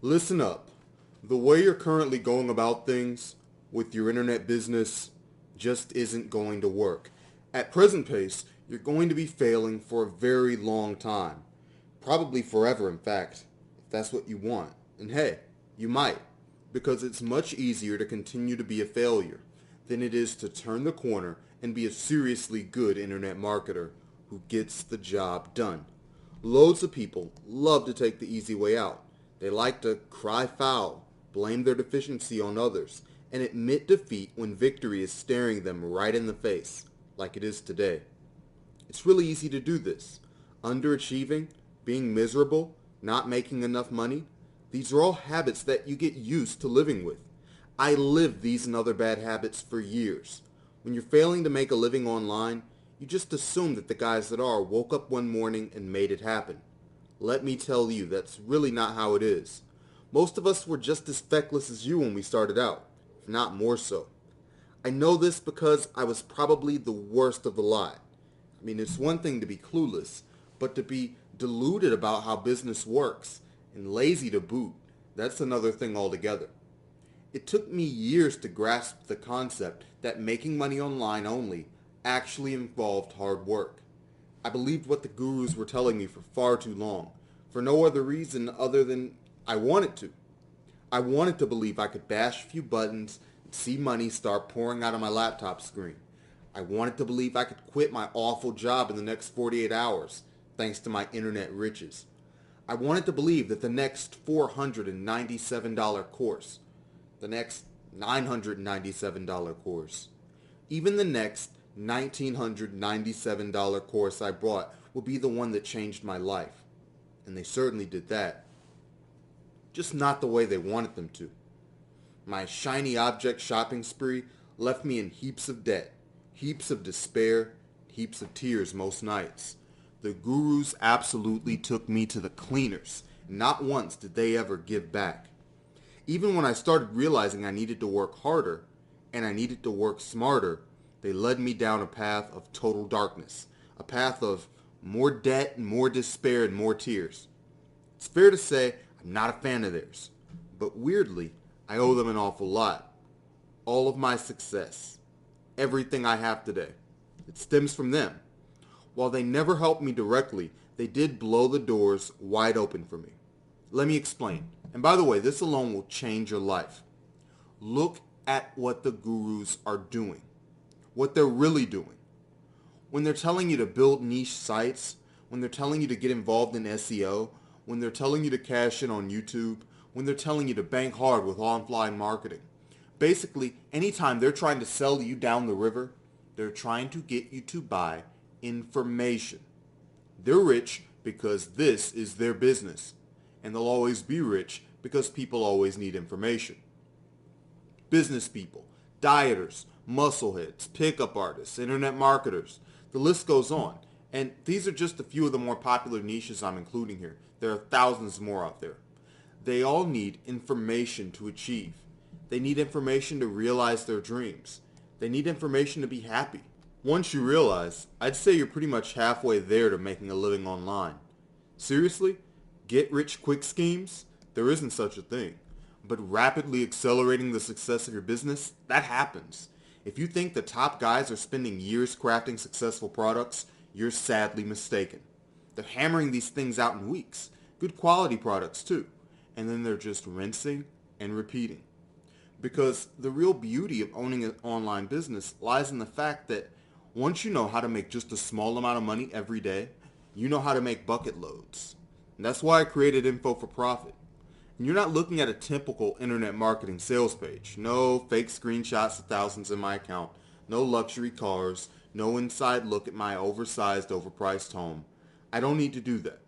Listen up. The way you're currently going about things with your internet business just isn't going to work. At present pace, you're going to be failing for a very long time. Probably forever, in fact, if that's what you want. And hey, you might, because it's much easier to continue to be a failure than it is to turn the corner and be a seriously good internet marketer who gets the job done. Loads of people love to take the easy way out. They like to cry foul, blame their deficiency on others, and admit defeat when victory is staring them right in the face, like it is today. It's really easy to do this. Underachieving, being miserable, not making enough money, these are all habits that you get used to living with. I lived these and other bad habits for years. When you're failing to make a living online, you just assume that the guys that are woke up one morning and made it happen. Let me tell you, that's really not how it is. Most of us were just as feckless as you when we started out, if not more so. I know this because I was probably the worst of the lot. I mean, it's one thing to be clueless, but to be deluded about how business works and lazy to boot, that's another thing altogether. It took me years to grasp the concept that making money online only actually involved hard work. I believed what the gurus were telling me for far too long, for no other reason other than I wanted to. I wanted to believe I could bash a few buttons and see money start pouring out of my laptop screen. I wanted to believe I could quit my awful job in the next 48 hours, thanks to my internet riches. I wanted to believe that the next $497 course, the next $997 course, even the next $1,997 course I bought will be the one that changed my life. And they certainly did that. Just not the way they wanted them to. My shiny object shopping spree left me in heaps of debt, heaps of despair, heaps of tears most nights. The gurus absolutely took me to the cleaners. Not once did they ever give back. Even when I started realizing I needed to work harder and I needed to work smarter, they led me down a path of total darkness, a path of more debt and more despair and more tears. It's fair to say I'm not a fan of theirs, but weirdly, I owe them an awful lot. All of my success, everything I have today, it stems from them. While they never helped me directly, they did blow the doors wide open for me. Let me explain. And by the way, this alone will change your life. Look at what the gurus are doing. What they're really doing. When they're telling you to build niche sites, when they're telling you to get involved in SEO, when they're telling you to cash in on YouTube, when they're telling you to bank hard with offline marketing. Basically, anytime they're trying to sell you down the river, they're trying to get you to buy information. They're rich because this is their business, and they'll always be rich because people always need information. Business people, dieters, muscleheads, pickup artists, internet marketers, the list goes on. And these are just a few of the more popular niches I'm including here. There are thousands more out there. They all need information to achieve. They need information to realize their dreams. They need information to be happy. Once you realize, I'd say you're pretty much halfway there to making a living online. Seriously? Get rich quick schemes? There isn't such a thing. But rapidly accelerating the success of your business, that happens. If you think the top guys are spending years crafting successful products, you're sadly mistaken. They're hammering these things out in weeks. Good quality products too. And then they're just rinsing and repeating. Because the real beauty of owning an online business lies in the fact that once you know how to make just a small amount of money every day, you know how to make bucket loads. And that's why I created Info for Profit. And you're not looking at a typical internet marketing sales page. No fake screenshots of thousands in my account. No luxury cars. No inside look at my oversized, overpriced home. I don't need to do that.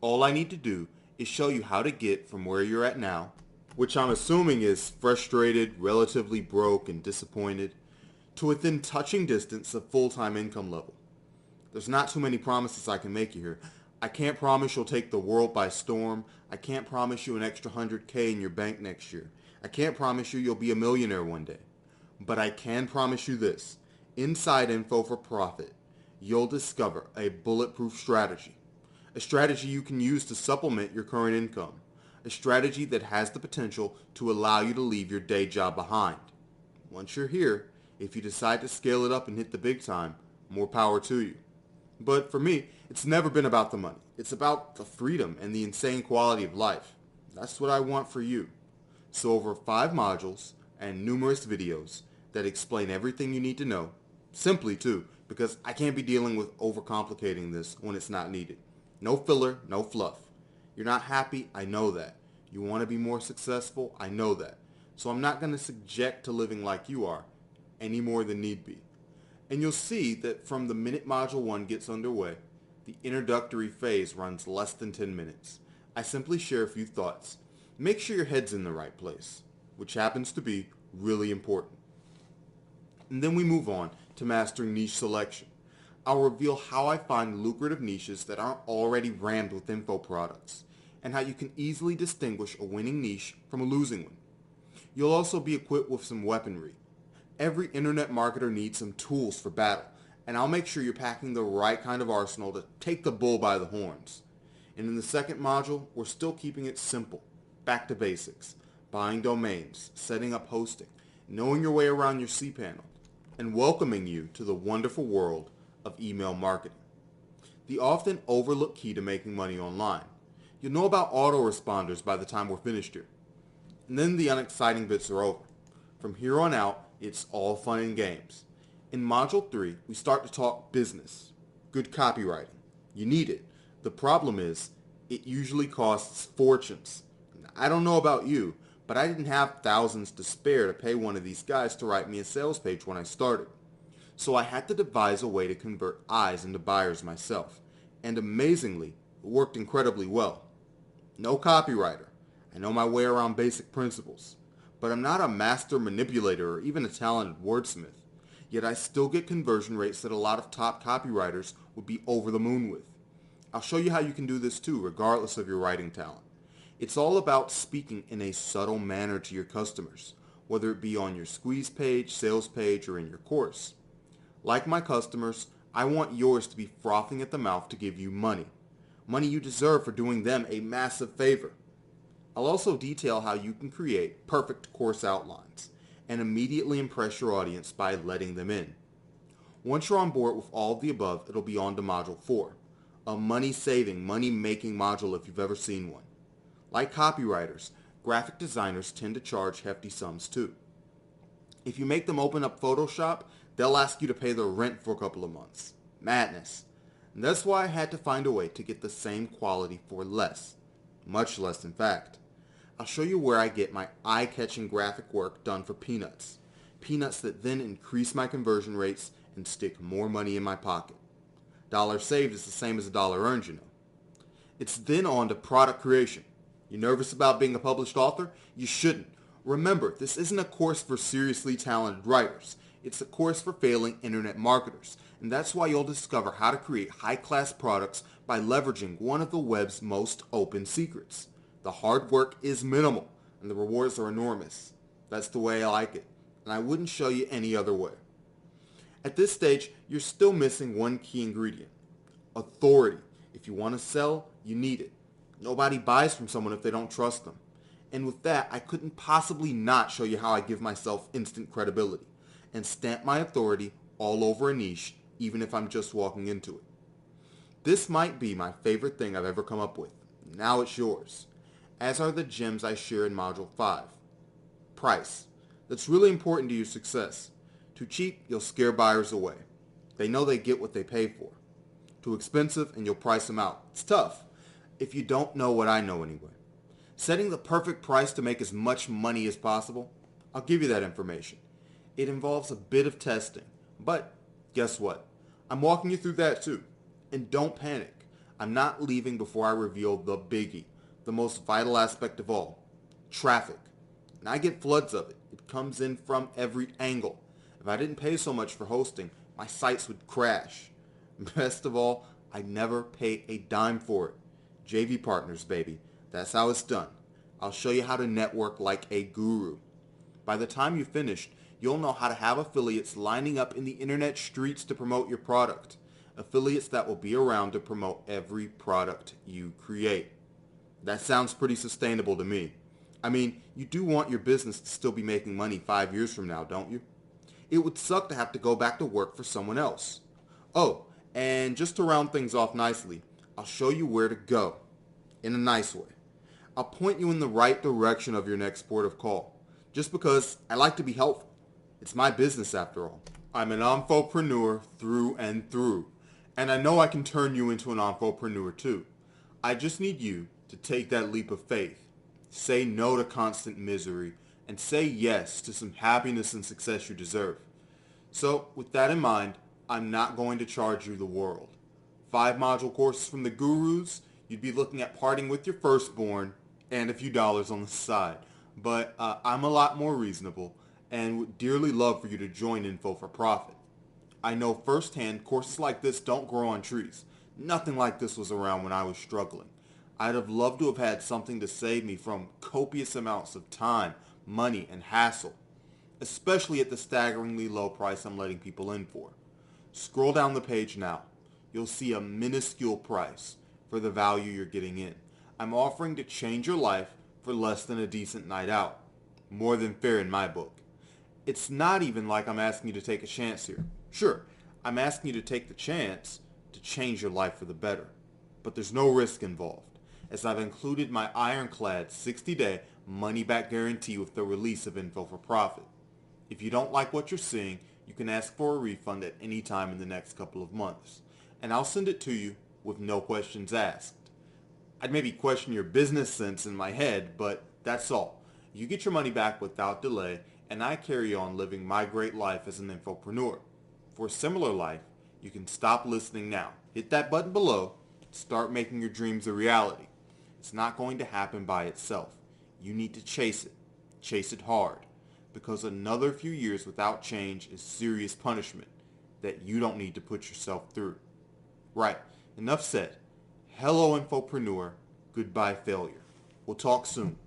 All I need to do is show you how to get from where you're at now, which I'm assuming is frustrated, relatively broke, and disappointed, to within touching distance of full-time income level. There's not too many promises I can make you here. I can't promise you'll take the world by storm. I can't promise you an extra 100K in your bank next year. I can't promise you you'll be a millionaire one day. But I can promise you this. Inside Info for Profit, you'll discover a bulletproof strategy. A strategy you can use to supplement your current income. a strategy that has the potential to allow you to leave your day job behind. Once you're here, if you decide to scale it up and hit the big time, more power to you. But for me, it's never been about the money. It's about the freedom and the insane quality of life. That's what I want for you. So over 5 modules and numerous videos that explain everything you need to know, simply too, because I can't be dealing with overcomplicating this when it's not needed. No filler, no fluff. You're not happy, I know that. You want to be more successful, I know that. So I'm not going to subject to living like you are, any more than need be. And you'll see that from the minute Module 1 gets underway, the introductory phase runs less than 10 minutes. I simply share a few thoughts. Make sure your head's in the right place, which happens to be really important. And then we move on to mastering niche selection. I'll reveal how I find lucrative niches that aren't already rammed with info products, and how you can easily distinguish a winning niche from a losing one. You'll also be equipped with some weaponry. Every internet marketer needs some tools for battle, and I'll make sure you're packing the right kind of arsenal to take the bull by the horns. And in the second module, we're still keeping it simple, back to basics, buying domains, setting up hosting, knowing your way around your cPanel, and welcoming you to the wonderful world of email marketing, the often overlooked key to making money online. You'll know about autoresponders by the time we're finished here. And then the unexciting bits are over. From here on out, it's all fun and games. In Module 3, we start to talk business. Good copywriting. You need it. The problem is, it usually costs fortunes. I don't know about you, but I didn't have thousands to spare to pay one of these guys to write me a sales page when I started. So I had to devise a way to convert eyes into buyers myself. And amazingly, it worked incredibly well. No copywriter. I know my way around basic principles. But I'm not a master manipulator or even a talented wordsmith. Yet I still get conversion rates that a lot of top copywriters would be over the moon with. I'll show you how you can do this too, regardless of your writing talent. It's all about speaking in a subtle manner to your customers, whether it be on your squeeze page, sales page, or in your course. Like my customers, I want yours to be frothing at the mouth to give you money. Money you deserve for doing them a massive favor. I'll also detail how you can create perfect course outlines and immediately impress your audience by letting them in. Once you're on board with all of the above, it'll be on to Module 4, a money-saving, money-making module if you've ever seen one. Like copywriters, graphic designers tend to charge hefty sums too. If you make them open up Photoshop, they'll ask you to pay their rent for a couple of months. Madness. And that's why I had to find a way to get the same quality for less. Much less, in fact. I'll show you where I get my eye-catching graphic work done for peanuts. Peanuts that then increase my conversion rates and stick more money in my pocket. Dollar saved is the same as a dollar earned, you know. It's then on to product creation. You nervous about being a published author? You shouldn't. Remember, this isn't a course for seriously talented writers. It's a course for failing internet marketers. And that's why you'll discover how to create high-class products by leveraging one of the web's most open secrets. The hard work is minimal, and the rewards are enormous. That's the way I like it, and I wouldn't show you any other way. At this stage, you're still missing one key ingredient: authority. If you want to sell, you need it. Nobody buys from someone if they don't trust them. And with that, I couldn't possibly not show you how I give myself instant credibility and stamp my authority all over a niche, even if I'm just walking into it. This might be my favorite thing I've ever come up with. Now it's yours. As are the gems I share in Module 5. Price. That's really important to your success. Too cheap, you'll scare buyers away. They know they get what they pay for. Too expensive, and you'll price them out. It's tough, if you don't know what I know anyway. Setting the perfect price to make as much money as possible, I'll give you that information. It involves a bit of testing, but guess what? I'm walking you through that too. And don't panic. I'm not leaving before I reveal the biggie, the most vital aspect of all: traffic. And I get floods of it. It comes in from every angle. If I didn't pay so much for hosting, my sites would crash. Best of all, I never pay a dime for it. JV partners, baby. That's how it's done. I'll show you how to network like a guru. By the time you've finished, you'll know how to have affiliates lining up in the internet streets to promote your product. Affiliates that will be around to promote every product you create. That sounds pretty sustainable to me. I mean, you do want your business to still be making money 5 years from now, don't you? It would suck to have to go back to work for someone else. Oh, and just to round things off nicely, I'll show you where to go. In a nice way. I'll point you in the right direction of your next port of call. Just because I like to be helpful. It's my business after all. I'm an infopreneur through and through. And I know I can turn you into an infopreneur too. I just need you to take that leap of faith. Say no to constant misery and say yes to some happiness and success you deserve. So with that in mind, I'm not going to charge you the world. 5 module courses from the gurus, you'd be looking at parting with your firstborn and a few dollars on the side. But I'm a lot more reasonable and would dearly love for you to join Info for Profit. I know firsthand courses like this don't grow on trees. Nothing like this was around when I was struggling. I'd have loved to have had something to save me from copious amounts of time, money, and hassle, especially at the staggeringly low price I'm letting people in for. Scroll down the page now. You'll see a minuscule price for the value you're getting in. I'm offering to change your life for less than a decent night out. More than fair in my book. It's not even like I'm asking you to take a chance here. Sure, I'm asking you to take the chance to change your life for the better. But there's no risk involved, as I've included my ironclad 60-day money-back guarantee with the release of Info for Profit. If you don't like what you're seeing, you can ask for a refund at any time in the next couple of months, and I'll send it to you with no questions asked. I'd maybe question your business sense in my head, but that's all. You get your money back without delay, and I carry on living my great life as an infopreneur. For a similar life, you can stop listening now. Hit that button below. Start making your dreams a reality. It's not going to happen by itself. You need to chase it. Chase it hard. Because another few years without change is serious punishment that you don't need to put yourself through. Right. Enough said. Hello, infopreneur. Goodbye, failure. We'll talk soon.